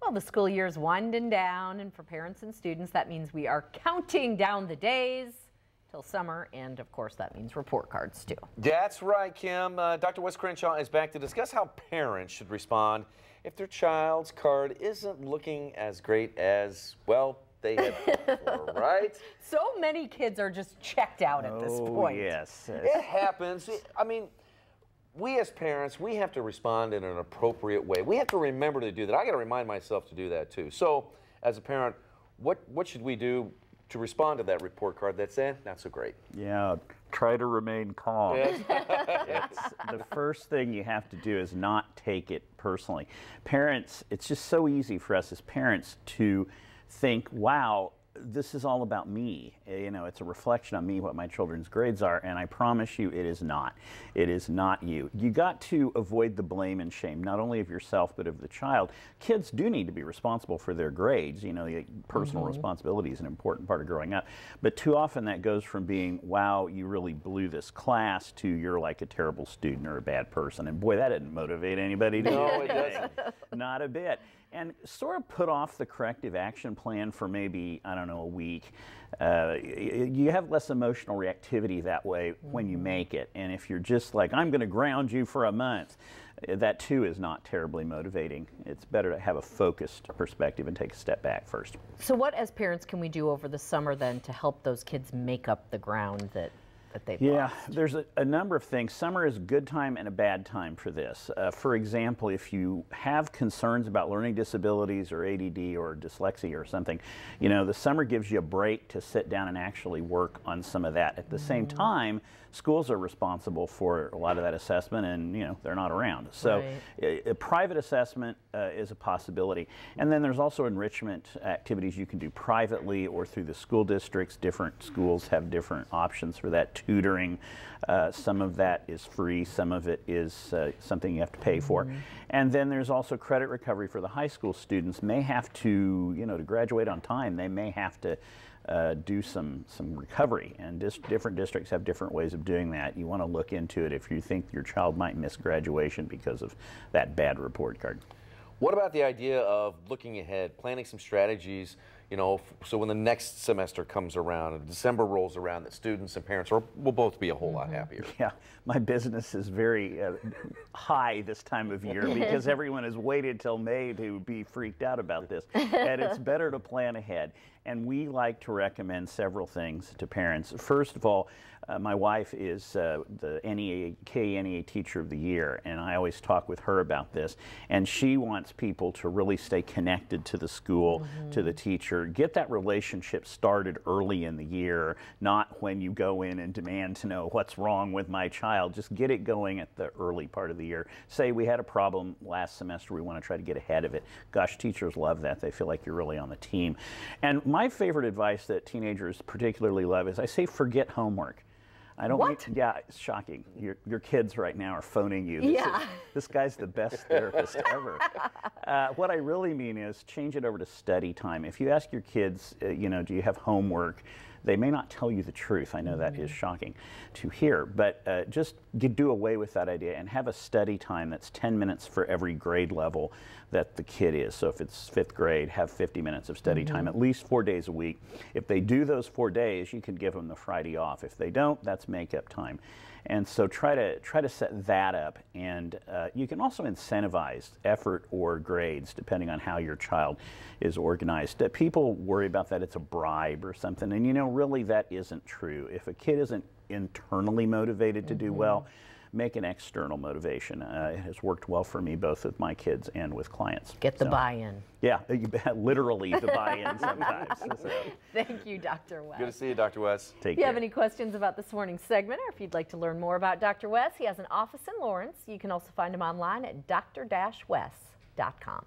Well, the school year's winding down, and for parents and students, that means we are counting down the days till summer, and of course, that means report cards too. That's right, Kim. Dr. Wes Crenshaw is back to discuss how parents should respond if their child's card isn't looking as great as, well, they had hoped for, right? So many kids are just checked out at this point. Yes. It happens. I mean, we as parents, we have to respond in an appropriate way. We have to remember to do that. I got to remind myself to do that too. So, as a parent, what should we do to respond to that report card that's not so great? Yeah, try to remain calm. Yes. The first thing you have to do is not take it personally. Parents, it's just so easy for us as parents to think, wow, this is all about me. You know, it's a reflection on me what my children's grades are, and I promise you it is not. It is not you. You got to avoid the blame and shame, not only of yourself but of the child. Kids do need to be responsible for their grades. You know, personal responsibility is an important part of growing up. But too often that goes from being, wow, you really blew this class, to you're like a terrible student or a bad person. And boy, that didn't motivate anybody to do anything. No, it doesn't. Not a bit. And sort of put off the corrective action plan for maybe, I don't know, a week. You have less emotional reactivity that way when you make it. And if you're just like, I'm going to ground you for a month, that too is not terribly motivating. It's better to have a focused perspective and take a step back first. So what, as parents, can we do over the summer then to help those kids make up the ground that they've lost? There's a number of things. Summer is a good time and a bad time for this. For example, if you have concerns about learning disabilities or ADD or dyslexia or something, you know, the summer gives you a break to sit down and actually work on some of that. At the same time, schools are responsible for a lot of that assessment, and, you know, they're not around. So a private assessment is a possibility. And then there's also enrichment activities you can do privately or through the school districts. Different schools have different options for that. Tutoring, some of that is free, some of it is something you have to pay for. And then there's also credit recovery for the high school students. May have to, you know, to graduate on time, they may have to do some recovery, and different districts have different ways of doing that. You want to look into it if you think your child might miss graduation because of that bad report card. What about the idea of looking ahead, planning some strategies, you know, so when the next semester comes around and December rolls around, that students and parents will both be a whole lot happier? Yeah, my business is very high this time of year because everyone has waited till May to be freaked out about this. And it's better to plan ahead. And we like to recommend several things to parents. First of all, my wife is the KNEA Teacher of the Year, and I always talk with her about this. And she wants people to really stay connected to the school, to the teacher. Get that relationship started early in the year, not when you go in and demand to know what's wrong with my child. Just get it going at the early part of the year. Say, we had a problem last semester, we want to try to get ahead of it. Gosh, teachers love that. They feel like you're really on the team. And my favorite advice that teenagers particularly love is I say forget homework. I don't What? Yeah, it's shocking. Your kids right now are phoning you. This guy's the best therapist ever. What I really mean is change it over to study time. If you ask your kids, you know, do you have homework? They may not tell you the truth. I know that is shocking to hear, but just do away with that idea and have a study time that's 10 minutes for every grade level that the kid is. So if it's 5th grade, have 50 minutes of study time, at least 4 days a week. If they do those 4 days, you can give them the Friday off. If they don't, that's make-up time. And so try to set that up, and you can also incentivize effort or grades depending on how your child is organized. People worry about that it's a bribe or something, and you know, really that isn't true. If a kid isn't internally motivated to do well, make an external motivation. It has worked well for me, both with my kids and with clients. Get the buy-in. Yeah, literally the buy-in sometimes. So. Thank you, Dr. Wes. Good to see you, Dr. Wes. Take If you care. have any questions about this morning's segment, or if you'd like to learn more about Dr. Wes, he has an office in Lawrence. You can also find him online at dr-wes.com.